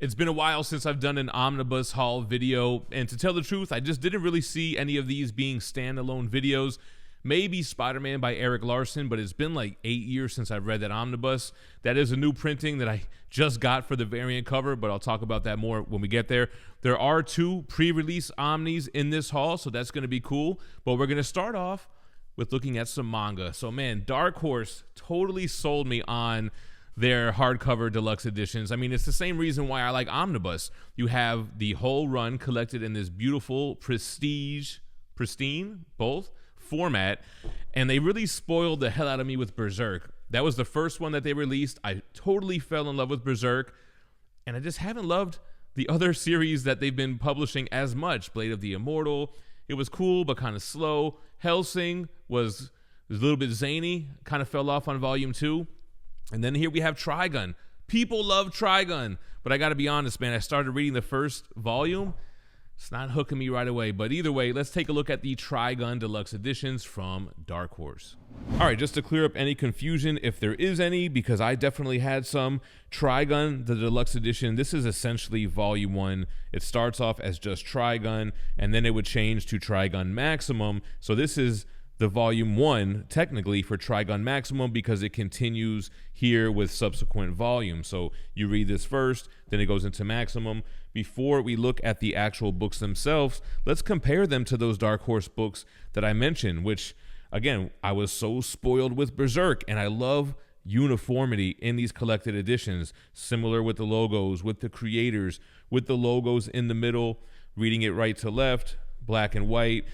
It's been a while since I've done an Omnibus Haul video, and to tell the truth, I just didn't really see any of these being standalone videos. Maybe Spider-Man by Erik Larsen, but it's been like 8 years since I've read that omnibus. That is a new printing that I just got for the variant cover, but I'll talk about that more when we get there. There are 2 pre-release Omnis in this haul, so that's going to be cool. But we're going to start off with looking at some manga. So man, Dark Horse totally sold me on their hardcover deluxe editions. I mean, it's the same reason why I like Omnibus. You have the whole run collected in this beautiful pristine, both format, and they really spoiled the hell out of me with Berserk. That was the first one that they released. I totally fell in love with Berserk, and I just haven't loved the other series that they've been publishing as much. Blade of the Immortal, it was cool but kind of slow. Hellsing was a little bit zany, kind of fell off on volume 2. And then here we have Trigun. People love Trigun, but I gotta be honest, man, I started reading the first volume. It's not hooking me right away, but either way, let's take a look at the Trigun Deluxe Editions from Dark Horse. All right, just to clear up any confusion, if there is any, because I definitely had some, Trigun, the Deluxe Edition, this is essentially Volume 1. It starts off as just Trigun, and then it would change to Trigun Maximum. So this is the Volume 1, technically, for Trigun Maximum, because it continues here with subsequent volumes. So you read this first, then it goes into Maximum. Before we look at the actual books themselves, let's compare them to those Dark Horse books that I mentioned, which, again, I was so spoiled with Berserk, and I love uniformity in these collected editions, similar with the logos, with the creators, with the logos in the middle, reading it right to left, black and white.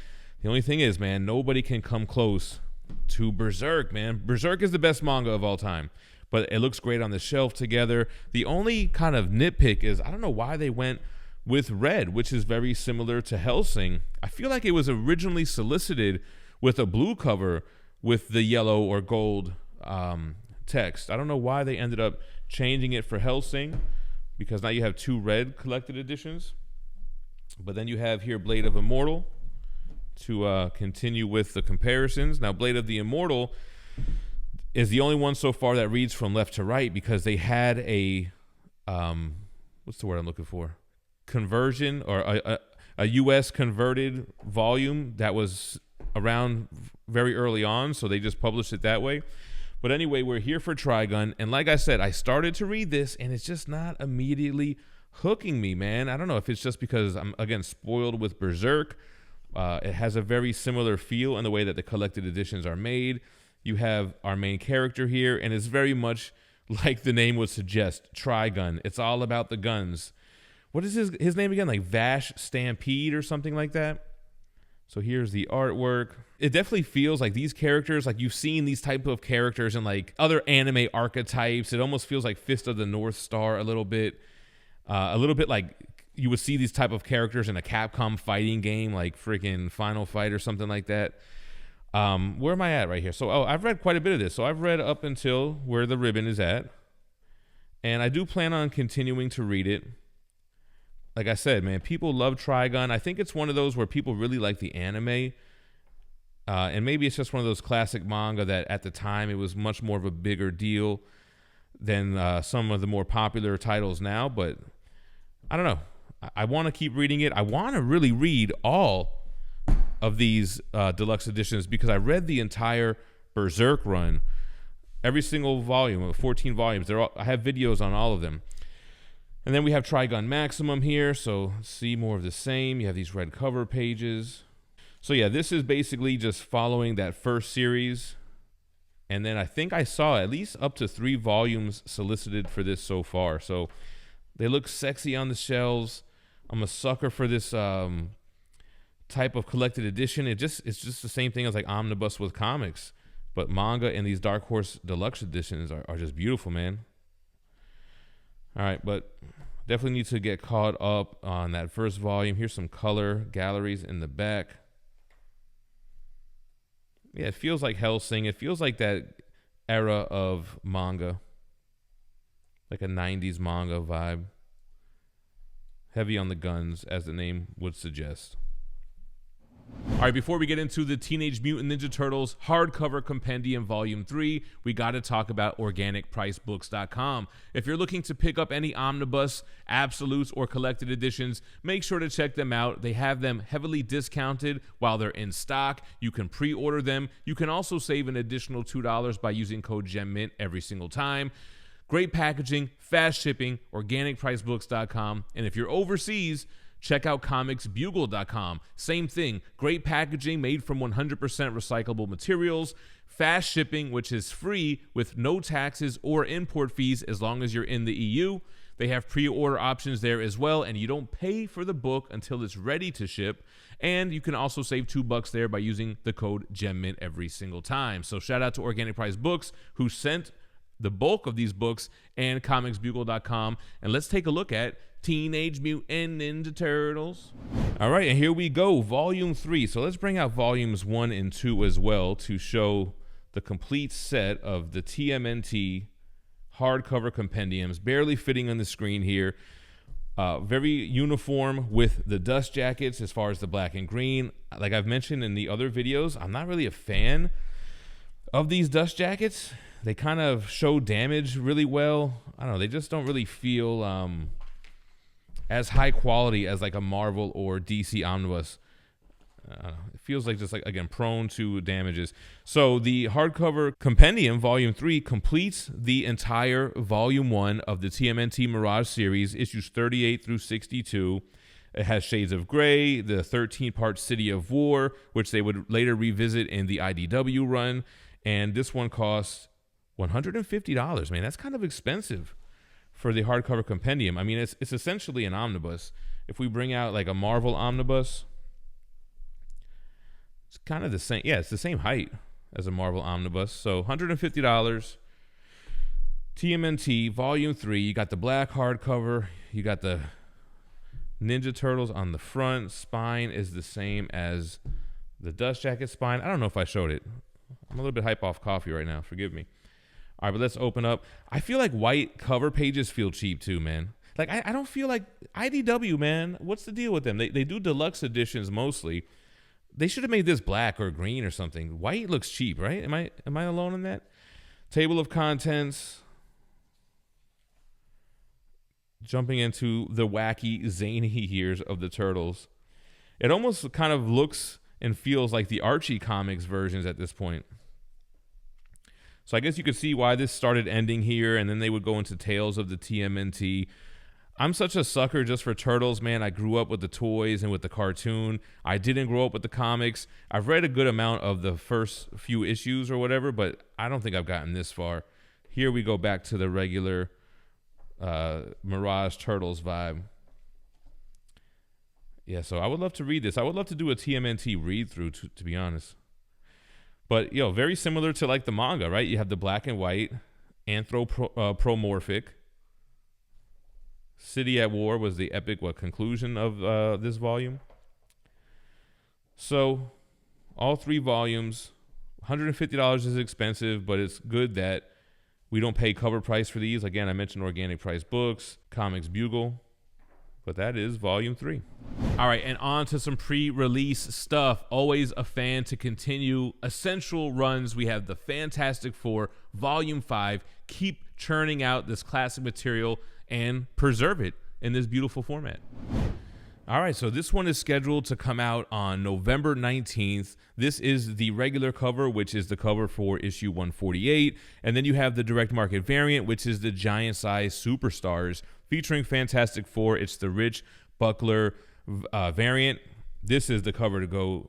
The only thing is, man, nobody can come close to Berserk, man. Berserk is the best manga of all time, but it looks great on the shelf together. The only kind of nitpick is, I don't know why they went with red, which is very similar to Hellsing. I feel like it was originally solicited with a blue cover with the yellow or gold text. I don't know why they ended up changing it for Hellsing, because now you have 2 red collected editions. But then you have here Blade of Immortal, to continue with the comparisons. Now, Blade of the Immortal is the only one so far that reads from left to right, because they had a, what's the word I'm looking for? Conversion, or a US converted volume that was around very early on, so they just published it that way. But anyway, we're here for Trigun, and like I said, I started to read this, and it's just not immediately hooking me, man. I don't know if it's just because I'm, again, spoiled with Berserk. It has a very similar feel in the way that the collected editions are made. You have our main character here, and it's very much like the name would suggest, Trigun. It's all about the guns. What is his name again? Like Vash Stampede or something like that? So here's the artwork. It definitely feels like these characters, like you've seen these type of characters in like other anime archetypes. It almost feels like Fist of the North Star a little bit like you would see these type of characters in a Capcom fighting game, like freaking Final Fight or something like that. Where am I at right here? So, I've read quite a bit of this. So I've read up until where the ribbon is at, and I do plan on continuing to read it. Like I said, man, people love Trigun. I think it's one of those where people really like the anime, and maybe it's just one of those classic manga that at the time it was much more of a bigger deal than some of the more popular titles now, but I don't know. I want to keep reading it. I want to really read all of these deluxe editions, because I read the entire Berserk run, every single volume of 14 volumes. I have videos on all of them. And then we have Trigun Maximum here, so see more of the same. You have these red cover pages. So yeah, this is basically just following that first series. And then I think I saw at least up to 3 volumes solicited for this so far. So they look sexy on the shelves. I'm a sucker for this type of collected edition. It's just the same thing as like Omnibus with comics, but manga and these Dark Horse Deluxe editions are just beautiful, man. All right, but definitely need to get caught up on that first volume. Here's some color galleries in the back. Yeah, it feels like Hellsing. It feels like that era of manga, like a 90s manga vibe. Heavy on the guns, as the name would suggest. All right, before we get into the Teenage Mutant Ninja Turtles hardcover compendium volume 3, we got to talk about organicpricebooks.com. If you're looking to pick up any omnibus, absolutes, or collected editions, make sure to check them out. They have them heavily discounted while they're in stock. You can pre-order them. You can also save an additional $2 by using code GEMMINT every single time. Great packaging, fast shipping, organicpricebooks.com. And if you're overseas, check out comicsbugle.com. Same thing, great packaging made from 100% recyclable materials, fast shipping, which is free with no taxes or import fees as long as you're in the EU. They have pre-order options there as well, and you don't pay for the book until it's ready to ship. And you can also save $2 there by using the code GEMMINT every single time. So shout out to Organic Price Books, who sent the bulk of these books, and comicsbugle.com. And let's take a look at Teenage Mutant Ninja Turtles. All right, and here we go, volume 3. So let's bring out volumes 1 and 2 as well to show the complete set of the TMNT hardcover compendiums, barely fitting on the screen here. Very uniform with the dust jackets as far as the black and green. Like I've mentioned in the other videos, I'm not really a fan of these dust jackets. They kind of show damage really well. I don't know, they just don't really feel as high quality as like a Marvel or DC omnibus. It feels like just like, again, prone to damages. So the hardcover compendium volume 3 completes the entire volume 1 of the TMNT Mirage series, issues 38 through 62. It has Shades of Grey, the 13-part City of War, which they would later revisit in the IDW run. And this one costs $150. Man, that's kind of expensive for the hardcover compendium. I mean, it's essentially an omnibus. If we bring out like a Marvel omnibus, it's kind of the same. Yeah, it's the same height as a Marvel omnibus. So $150. TMNT Volume 3. You got the black hardcover. You got the Ninja Turtles on the front. Spine is the same as the dust jacket spine. I don't know if I showed it. I'm a little bit hype off coffee right now. Forgive me. All right, but let's open up. I feel like white cover pages feel cheap too, man. Like, I don't feel like IDW, man. What's the deal with them? They do deluxe editions mostly. They should have made this black or green or something. White looks cheap, right? Am I alone in that? Table of contents. Jumping into the wacky, zany years of the Turtles. It almost kind of looks and feels like the Archie Comics versions at this point. So I guess you could see why this started ending here, and then they would go into Tales of the TMNT. I'm such a sucker just for Turtles, man. I grew up with the toys and with the cartoon. I didn't grow up with the comics. I've read a good amount of the first few issues or whatever, but I don't think I've gotten this far. Here we go back to the regular Mirage Turtles vibe. Yeah, so I would love to read this. I would love to do a TMNT read-through, to be honest. But, very similar to like the manga, right? You have the black and white, anthropomorphic. City at War was the epic conclusion of this volume. So, all 3 volumes, $150 is expensive, but it's good that we don't pay cover price for these. Again, I mentioned Organic Price Books, Comics Bugle. But that is volume 3. All right, and on to some pre-release stuff. Always a fan to continue essential runs. We have the Fantastic Four, volume 5. Keep churning out this classic material and preserve it in this beautiful format. All right, so this one is scheduled to come out on November 19th. This is the regular cover, which is the cover for issue 148. And then you have the direct market variant, which is the giant size Superstars featuring Fantastic Four. It's the Rich Buckler variant. This is the cover to go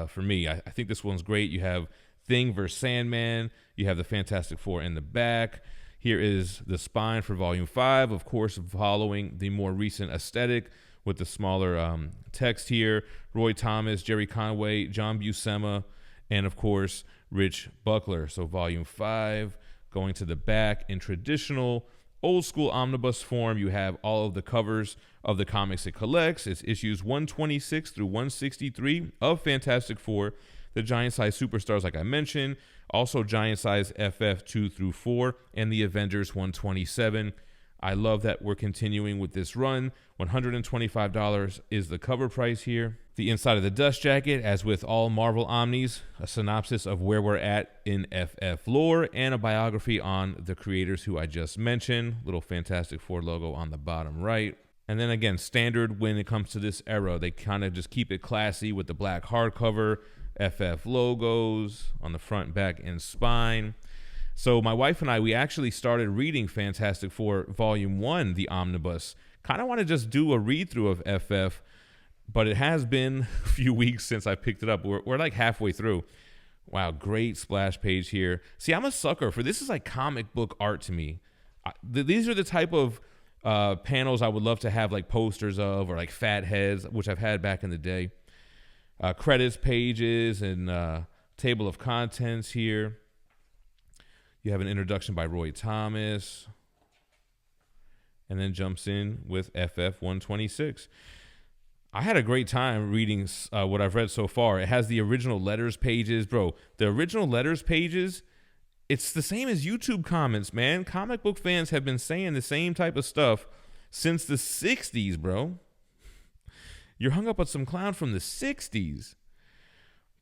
for me. I think this one's great. You have Thing versus Sandman. You have the Fantastic Four in the back. Here is the spine for volume 5, of course, following the more recent aesthetic with the smaller text here. Roy Thomas, Jerry Conway, John Buscema, and of course, Rich Buckler. So volume 5, going to the back in traditional old school omnibus form. You have all of the covers of the comics it collects. It's issues 126 through 163 of Fantastic Four, the giant size Superstars, like I mentioned, also giant size FF 2 through 4, and the Avengers 127. I love that we're continuing with this run. $125 is the cover price here. The inside of the dust jacket, as with all Marvel Omnis, a synopsis of where we're at in FF lore and a biography on the creators who I just mentioned. Little Fantastic Four logo on the bottom right. And then again, standard when it comes to this era, they kind of just keep it classy with the black hardcover, FF logos on the front, back, and spine. So my wife and I, we actually started reading Fantastic Four Volume 1, the Omnibus. Kind of want to just do a read-through of FF, but it has been a few weeks since I picked it up. We're like halfway through. Wow, great splash page here. See, I'm a sucker for this. Is like comic book art to me. These are the type of panels I would love to have like posters of, or like fat heads, which I've had back in the day. Credits pages and table of contents here. You have an introduction by Roy Thomas, and then jumps in with FF 126. I had a great time reading what I've read so far. It has the original letters pages. Bro, the original letters pages, it's the same as YouTube comments, man. Comic book fans have been saying the same type of stuff since the 60s, bro. You're hung up on some clown from the 60s.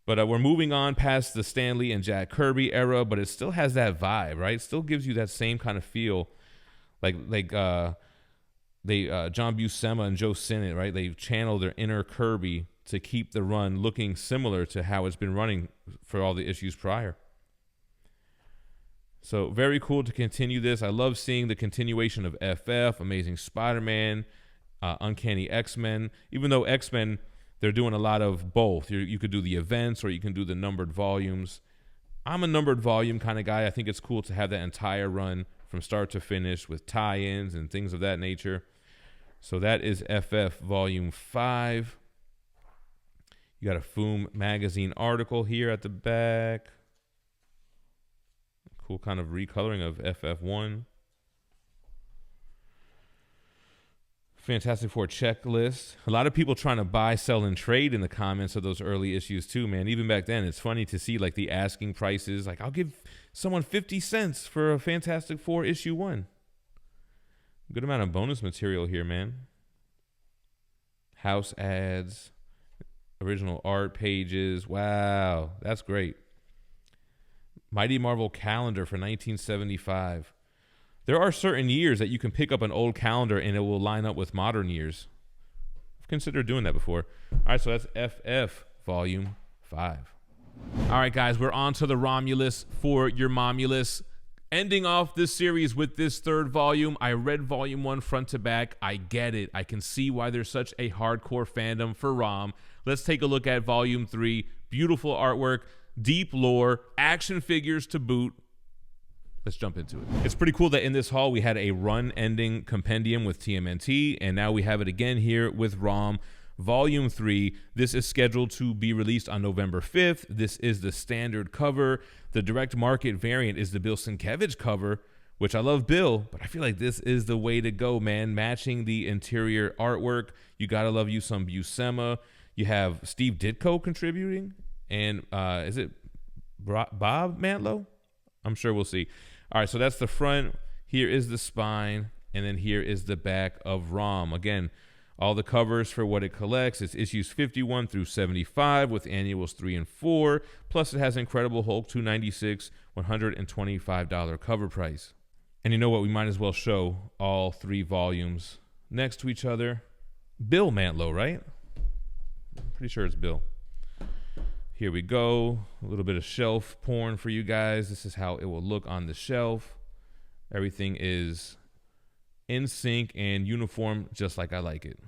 But we're moving on past the Stan Lee and Jack Kirby era, but it still has that vibe, right? It still gives you that same kind of feel. Like John Buscema and Joe Sinnott, right? They channel their inner Kirby to keep the run looking similar to how it's been running for all the issues prior. So very cool to continue this. I love seeing the continuation of FF, Amazing Spider-Man, Uncanny X-Men. Even though X-Men, they're doing a lot of both. You could do the events or you can do the numbered volumes. I'm a numbered volume kind of guy. I think it's cool to have that entire run from start to finish with tie-ins and things of that nature. So that is FF Volume 5. You got a Foom magazine article here at the back. Cool kind of recoloring of FF1. Fantastic Four checklist. A lot of people trying to buy, sell, and trade in the comments of those early issues too, man. Even back then, it's funny to see like the asking prices. Like, I'll give someone 50 cents for a Fantastic Four issue 1. Good amount of bonus material here, man. House ads, original art pages. Wow, that's great. Mighty Marvel calendar for 1975. There are certain years that you can pick up an old calendar and it will line up with modern years. I've considered doing that before. All right, so that's FF Volume 5. All right, guys, we're on to the Romulus for your Momulus. Ending off this series with this third volume. I read Volume 1 front to back. I get it. I can see why there's such a hardcore fandom for ROM. Let's take a look at Volume 3. Beautiful artwork, deep lore, action figures to boot. Let's jump into it. It's pretty cool that in this haul we had a run-ending compendium with TMNT, and now we have it again here with ROM Volume 3. This is scheduled to be released on November 5th. This is the standard cover. The direct market variant is the Bill Sienkiewicz cover, which I love Bill, but I feel like this is the way to go, man. Matching the interior artwork. You gotta love you some Buscema. You have Steve Ditko contributing, and is it Bob Mantlo? I'm sure we'll see. All right, so that's the front. Here is the spine, and then here is the back of ROM. Again, all the covers for what it collects. It's issues 51 through 75 with annuals 3 and 4. Plus, it has Incredible Hulk 296, $125 cover price. And you know what? We might as well show all 3 volumes next to each other. Bill Mantlo, right? I'm pretty sure it's Bill. Here we go. A little bit of shelf porn for you guys. This is how it will look on the shelf. Everything is in sync and uniform, just like I like it.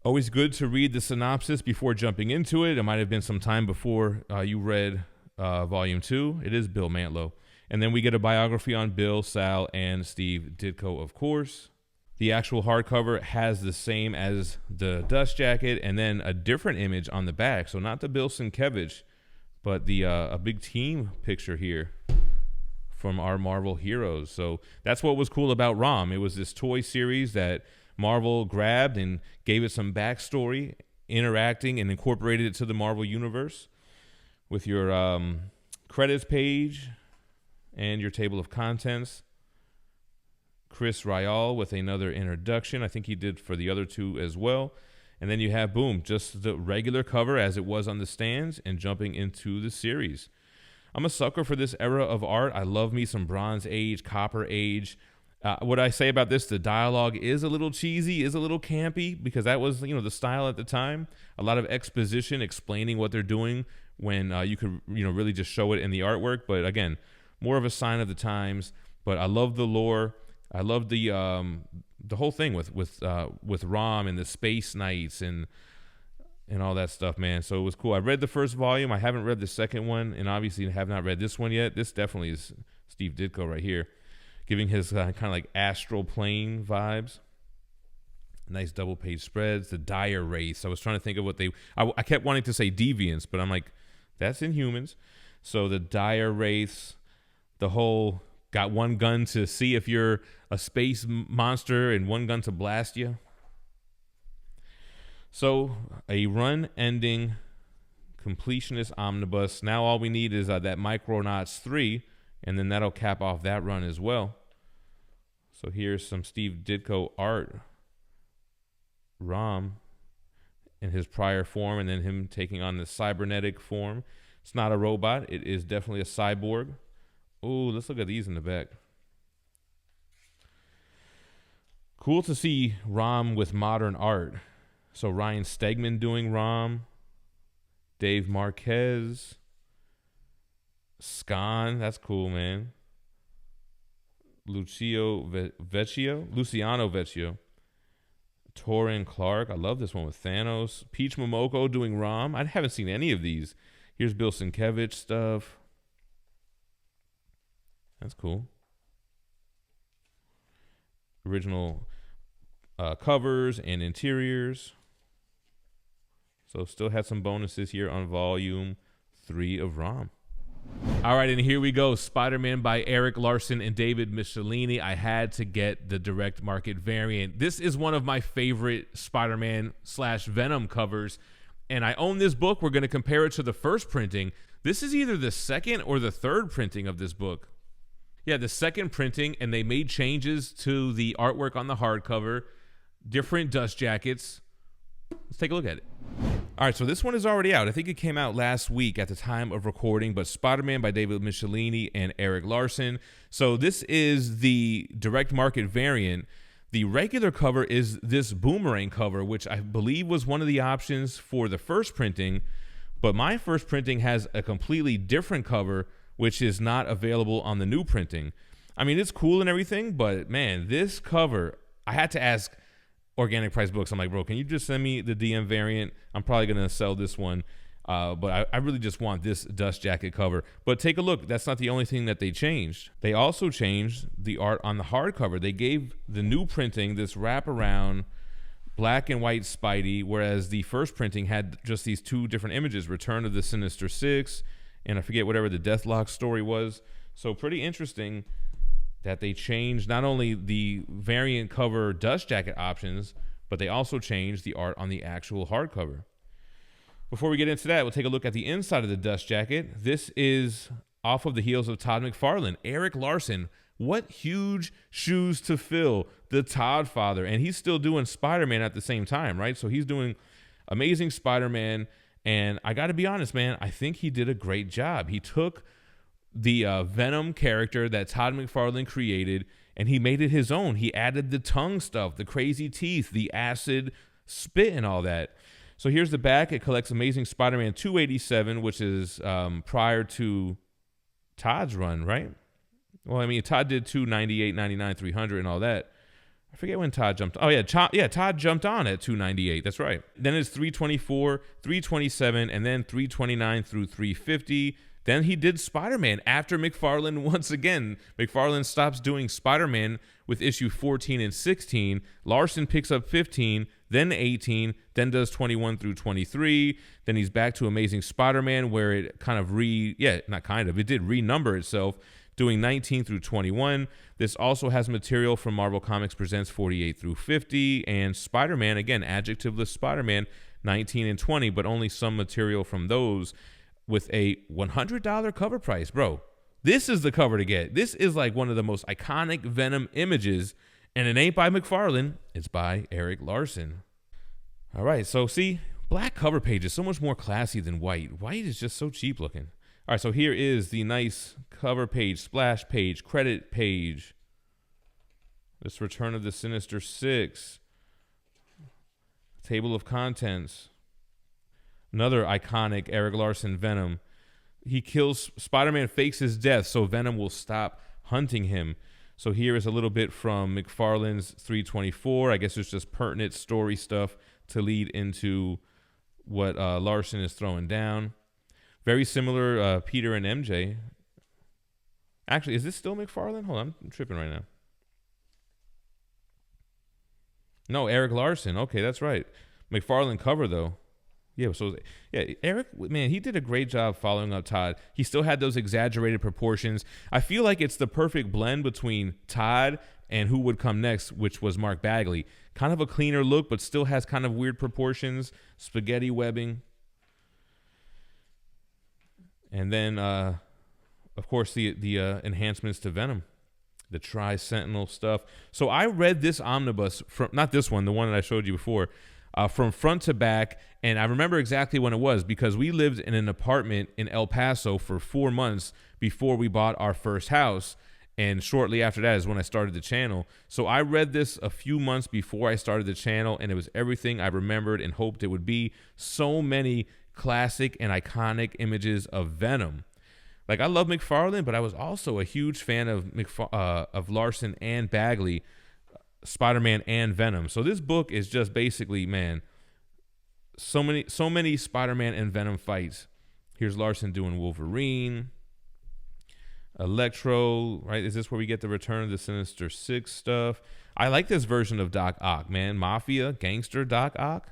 Always good to read the synopsis before jumping into it. It might have been some time before you read Volume 2. It is Bill Mantlo. And then we get a biography on Bill, Sal, and Steve Ditko, of course. The actual hardcover has the same as the dust jacket and then a different image on the back. So not the Bill Sienkiewicz, but the a big team picture here from our Marvel heroes. So that's what was cool about ROM. It was this toy series that Marvel grabbed and gave it some backstory, interacting and incorporated it to the Marvel universe with your credits page and your table of contents. Chris Ryall with another introduction. I think he did for the other two as well. And then you have, boom, just the regular cover as it was on the stands and jumping into the series. I'm a sucker for this era of art. I love me some Bronze Age, Copper Age. What I say about this, the dialogue is a little cheesy, is a little campy, because that was, the style at the time. A lot of exposition explaining what they're doing when you could, really just show it in the artwork. But again, more of a sign of the times. But I love the lore. I love the whole thing with ROM and the Space Knights and all that stuff, man. So it was cool. I read the first volume. I haven't read the second one, and obviously have not read this one yet. This definitely is Steve Ditko right here, giving his kind of like astral plane vibes. Nice double page spreads. The Dire Race. I was trying to think of what I kept wanting to say Deviants, but I'm like, that's Inhumans. So the Dire Race, the whole got one gun to see if you're a space monster and one gun to blast you. So a run-ending completionist omnibus. Now all we need is that Micronauts 3, and then that'll cap off that run as well. So here's some Steve Ditko art. ROM in his prior form, and then him taking on the cybernetic form. It's not a robot. It is definitely a cyborg. Oh, let's look at these in the back. Cool to see ROM with modern art. So Ryan Stegman doing ROM. Dave Marquez. Scon, that's cool, man. Luciano Vecchio. Torin Clark, I love this one with Thanos. Peach Momoko doing ROM. I haven't seen any of these. Here's Bill Sienkiewicz stuff. That's cool. Original covers and interiors. So still had some bonuses here on volume 3 of ROM. All right, and here we go. Spider-Man by Erik Larsen and David Michelinie. I had to get the direct market variant. This is one of my favorite Spider-Man/Venom covers, and I own this book. We're going to compare it to the first printing. This is either the second or the third printing of this book. Yeah, the second printing, and they made changes to the artwork on the hardcover, different dust jackets. Let's take a look at it. All right, so this one is already out. I think it came out last week at the time of recording, but Spider-Man by David Michelinie and Erik Larsen. So this is the direct market variant. The regular cover is this boomerang cover, which I believe was one of the options for the first printing, but my first printing has a completely different cover, which is not available on the new printing. I mean, it's cool and everything, but man, this cover, I had to ask Organic Price Books. I'm like, bro, can you just send me the DM variant? I'm probably going to sell this one, but I really just want this dust jacket cover. But take a look. That's not the only thing that they changed. They also changed the art on the hardcover. They gave the new printing this wraparound black and white Spidey, whereas the first printing had just these two different images, Return of the Sinister Six, and I forget whatever the Deathlock story was. So pretty interesting that they changed not only the variant cover dust jacket options, but they also changed the art on the actual hardcover. Before we get into that, we'll take a look at the inside of the dust jacket. This is off of the heels of Todd McFarlane. Erik Larsen, what huge shoes to fill, the Todd father, and he's still doing Spider-Man at the same time, right? So he's doing Amazing Spider-Man, and I got to be honest, man, I think he did a great job. He took the Venom character that Todd McFarlane created, and he made it his own. He added the tongue stuff, the crazy teeth, the acid spit, and all that. So here's the back. It collects Amazing Spider-Man 287, which is prior to Todd's run, right? Well, I mean, Todd did 298, 99, 300, and all that. I forget when Todd jumped. Oh, yeah, Todd jumped on at 298. That's right. Then it's 324, 327, and then 329 through 350. Then he did Spider-Man after McFarlane once again. McFarlane stops doing Spider-Man with issue 14 and 16. Larson picks up 15, then 18, then does 21 through 23. Then he's back to Amazing Spider-Man where it kind of it did renumber itself, doing 19 through 21. This also has material from Marvel Comics Presents 48 through 50, and Spider-Man, again, adjectiveless Spider-Man, 19 and 20, but only some material from those, with a $100 cover price. Bro, This is the cover to get. This is like one of the most iconic Venom images, and it ain't by McFarlane. It's by Erik Larsen. All right, so see, black cover page is so much more classy than white. White is just so cheap looking. All right, so here is the nice cover page, splash page, credit page. This Return of the Sinister Six. Table of contents. Another iconic Erik Larsen Venom. He kills, Spider-Man fakes his death so Venom will stop hunting him. So here is a little bit from McFarlane's 324. I guess it's just pertinent story stuff to lead into what Larson is throwing down. Very similar Peter and MJ. Actually, is this still McFarlane? Hold on, I'm tripping right now. No, Erik Larsen. Okay, that's right. McFarlane cover, though. Yeah, so yeah, Erik, man, he did a great job following up Todd. He still had those exaggerated proportions. I feel like it's the perfect blend between Todd and who would come next, which was Mark Bagley. Kind of a cleaner look, but still has kind of weird proportions, spaghetti webbing. And then, of course, the enhancements to Venom, the Tri-Sentinel stuff. So I read this omnibus, from not this one, the one that I showed you before, from front to back, and I remember exactly when it was because we lived in an apartment in El Paso for 4 months before we bought our first house, and shortly after that is when I started the channel. So I read this a few months before I started the channel, and it was everything I remembered and hoped it would be. So many classic and iconic images of Venom. Like, I love McFarlane, but I was also a huge fan of Larson and Bagley, Spider-Man and Venom. So this book is just basically, man, so many Spider-Man and Venom fights. Here's Larson doing Wolverine, Electro, right? Is this where we get the Return of the Sinister Six stuff? I like this version of Doc Ock, man. Mafia, gangster Doc Ock.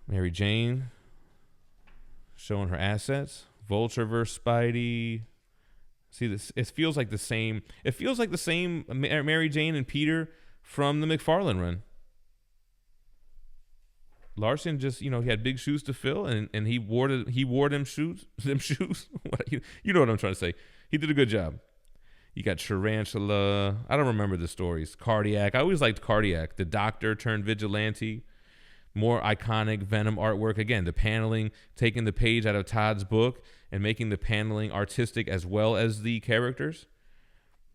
Mary Jane showing her assets. Vulture versus Spidey. See this? It feels like the same. It feels like the same Mary Jane and Peter from the McFarlane run. Larson just, he had big shoes to fill, and he wore them shoes. You know what I'm trying to say. He did a good job. You got Tarantula. I don't remember the stories. Cardiac. I always liked Cardiac. The Doctor turned vigilante. More iconic Venom artwork. Again, the paneling, taking the page out of Todd's book and making the paneling artistic as well as the characters.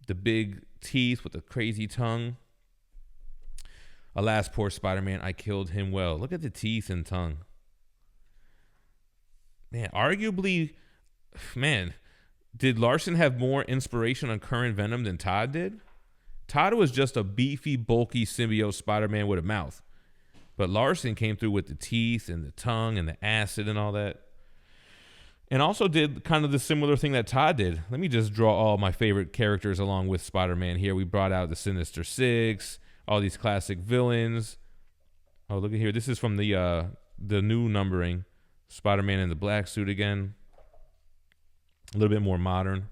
The big teeth with the crazy tongue. Alas, poor Spider-Man, I killed him well. Look at the teeth and tongue. Man, arguably, did Larson have more inspiration on current Venom than Todd did? Todd was just a beefy, bulky symbiote Spider-Man with a mouth. But Larson came through with the teeth and the tongue and the acid and all that. And also did kind of the similar thing that Todd did. Let me just draw all my favorite characters along with Spider-Man here. We brought out the Sinister Six, all these classic villains. Oh, look at here. This is from the new numbering. Spider-Man in the black suit again. A little bit more modern.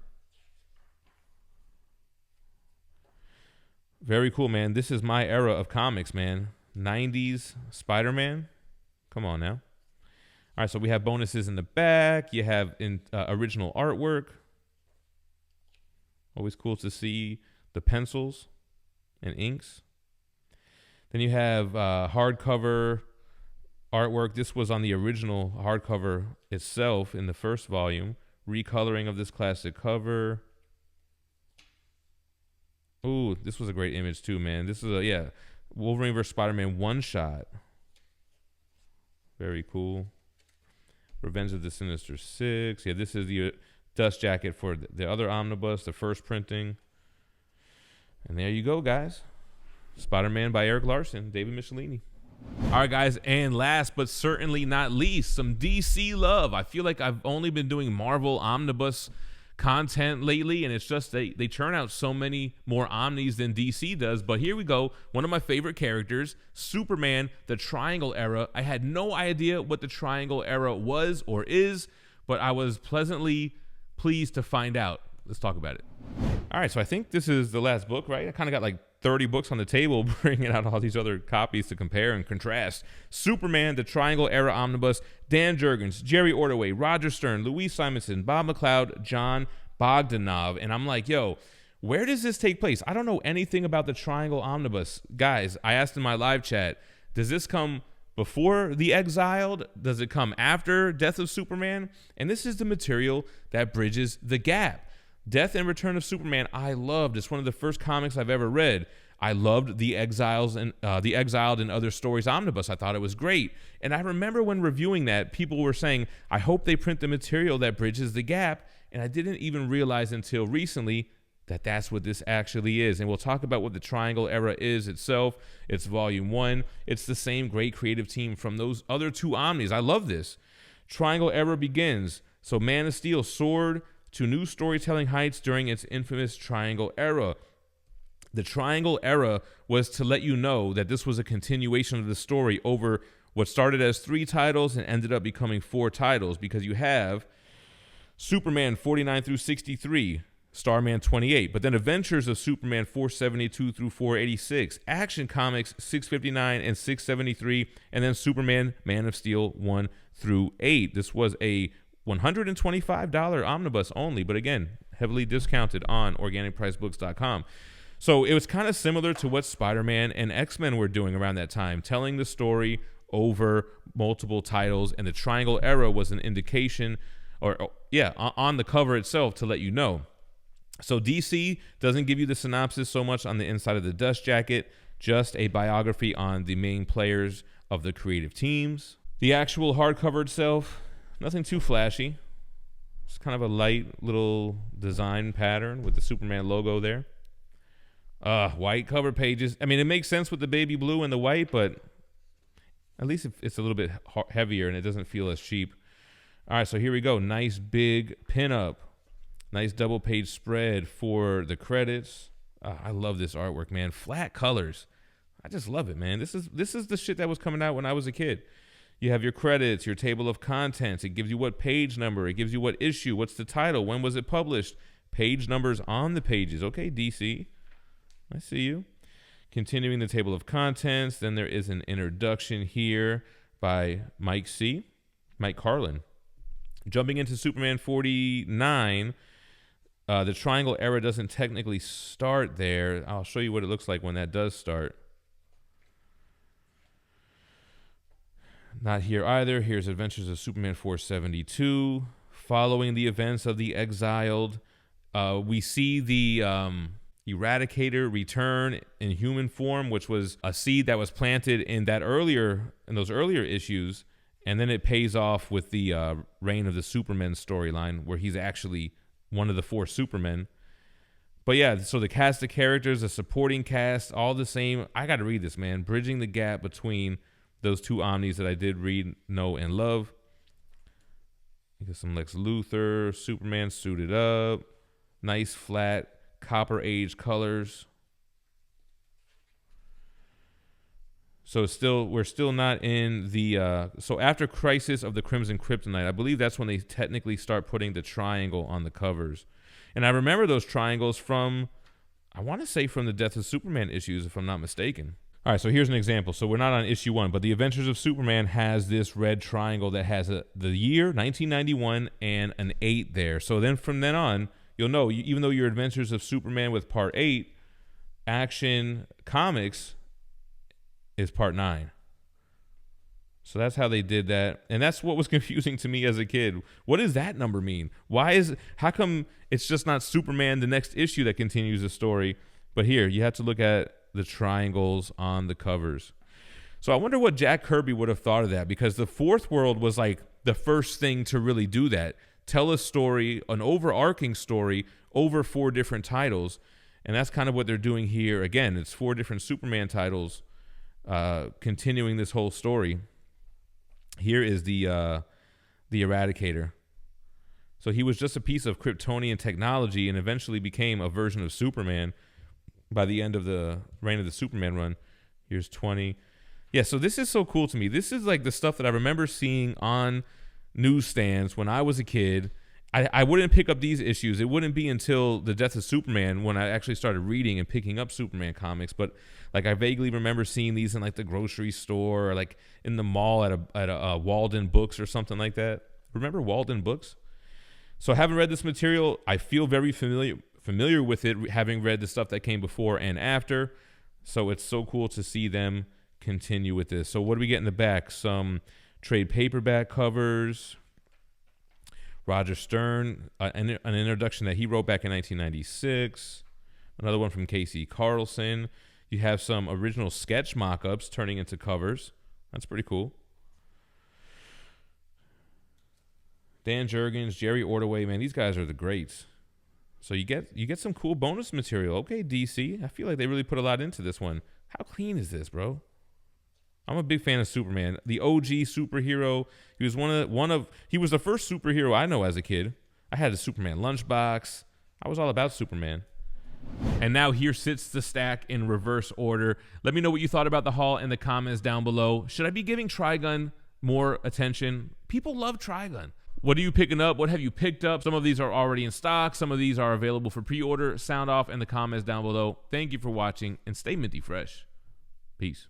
Very cool, man. This is my era of comics, man. 90s Spider-Man. Come on now. All right, so we have bonuses in the back. You have original artwork. Always cool to see the pencils and inks. Then you have hardcover artwork. This was on the original hardcover itself in the first volume. Recoloring of this classic cover. Ooh, this was a great image too, man. This is Wolverine vs. Spider-Man one-shot. Very cool. Revenge of the Sinister Six. Yeah, this is the dust jacket for the other omnibus, the first printing. And there you go, guys. Spider-Man by Erik Larsen, David Michelinie. All right, guys, and last but certainly not least, some DC love. I feel like I've only been doing Marvel omnibus content lately, and it's just they churn out so many more omnis than DC does. But here we go. One of my favorite characters, Superman, the Triangle era. I had no idea what the Triangle era was or is, but I was pleasantly pleased to find out. Let's talk about it. All right, so I think this is the last book, right? I kind of got like 30 books on the table, bringing out all these other copies to compare and contrast. Superman, the Triangle Era Omnibus, Dan Jurgens, Jerry Ordway, Roger Stern, Louise Simonson, Bob McLeod, John Bogdanov. And I'm like, yo, where does this take place? I don't know anything about the Triangle Omnibus. Guys, I asked in my live chat, does this come before The Exiled? Does it come after Death of Superman? And this is the material that bridges the gap. Death and Return of Superman, I loved. It's one of the first comics I've ever read. I loved the Exiled and Other Stories Omnibus. I thought it was great. And I remember when reviewing that, people were saying, I hope they print the material that bridges the gap. And I didn't even realize until recently that that's what this actually is. And we'll talk about what the Triangle Era is itself. It's Volume 1. It's the same great creative team from those other two Omnis. I love this. Triangle Era begins. So Man of Steel soared to new storytelling heights during its infamous Triangle Era. The Triangle Era was to let you know that this was a continuation of the story over what started as 3 titles and ended up becoming 4 titles, because you have Superman 49 through 63, Starman 28, but then Adventures of Superman 472 through 486, Action Comics 659 and 673, and then Superman Man of Steel 1 through 8. This was a $125 omnibus only, but again, heavily discounted on organicpricebooks.com. So it was kind of similar to what Spider-Man and X-Men were doing around that time, telling the story over multiple titles, and the Triangle Era was an indication, on the cover itself to let you know. So DC doesn't give you the synopsis so much on the inside of the dust jacket, just a biography on the main players of the creative teams. The actual hardcover itself, nothing too flashy. It's kind of a light little design pattern with the Superman logo there. White cover pages. I mean, it makes sense with the baby blue and the white, but at least it's a little bit heavier and it doesn't feel as cheap. All right, so here we go. Nice big pinup. Nice double page spread for the credits. I love this artwork, man. Flat colors. I just love it, man. This is the shit that was coming out when I was a kid. You have your credits, your table of contents. It gives you what page number. It gives you what issue. What's the title? When was it published? Page numbers on the pages. Okay, DC. I see you. Continuing the table of contents. Then there is an introduction here by Mike Carlin. Jumping into Superman 49, the Triangle Era doesn't technically start there. I'll show you what it looks like when that does start. Not here either. Here's Adventures of Superman 472. Following the events of The Exiled, we see the Eradicator return in human form, which was a seed that was planted in those earlier issues, and then it pays off with the Reign of the Supermen storyline, where he's actually one of the 4 Supermen. But yeah, so the cast of characters, the supporting cast, all the same. I got to read this, man. Bridging the gap between those 2 Omnis that I did read, know, and love. You got some Lex Luthor, Superman suited up, nice flat copper age colors. So we're still not in the so after Crisis of the Crimson Kryptonite, I believe that's when they technically start putting the triangle on the covers. And I remember those triangles from, I want to say from the Death of Superman issues, if I'm not mistaken. All right, so here's an example. So we're not on issue 1, but the Adventures of Superman has this red triangle that has the year 1991 and an 8 there. So then from then on, you'll know, even though your Adventures of Superman with part 8, Action Comics is part 9. So that's how they did that. And that's what was confusing to me as a kid. What does that number mean? How come it's just not Superman the next issue that continues the story? But here, you have to look at the triangles on the covers. So I wonder what Jack Kirby would have thought of that, because the Fourth World was like the first thing to really do that. Tell a story, an overarching story over 4 different titles. And that's kind of what they're doing here. Again, it's 4 different Superman titles continuing this whole story. Here is the Eradicator. So he was just a piece of Kryptonian technology and eventually became a version of Superman by the end of the Reign of the Superman run. Here's 20. Yeah, so this is so cool to me. This is like the stuff that I remember seeing on newsstands when I was a kid, I wouldn't pick up these issues. It wouldn't be until the death of Superman when I actually started reading and picking up Superman comics. But like I vaguely remember seeing these in like the grocery store or like in the mall at a Walden Books or something like that. Remember Walden Books? So I haven't read this material. I feel very familiar with it, having read the stuff that came before and after. So it's so cool to see them continue with this. So what do we get in the back? Some trade paperback covers. Roger Stern, an introduction that he wrote back in 1996. Another one from Casey Carlson. You have some original sketch mock-ups turning into covers. That's pretty cool. Dan Jurgens, Jerry Ordway, man, these guys are the greats. So you get some cool bonus material. Okay, DC, I feel like they really put a lot into this one. How clean is this, bro? I'm a big fan of Superman, the OG superhero. He was he was the first superhero I know as a kid. I had a Superman lunchbox. I was all about Superman. And now here sits the stack in reverse order. Let me know what you thought about the haul in the comments down below. Should I be giving Trigun more attention? People love Trigun. What are you picking up? What have you picked up? Some of these are already in stock. Some of these are available for pre-order. Sound off in the comments down below. Thank you for watching and stay minty fresh. Peace.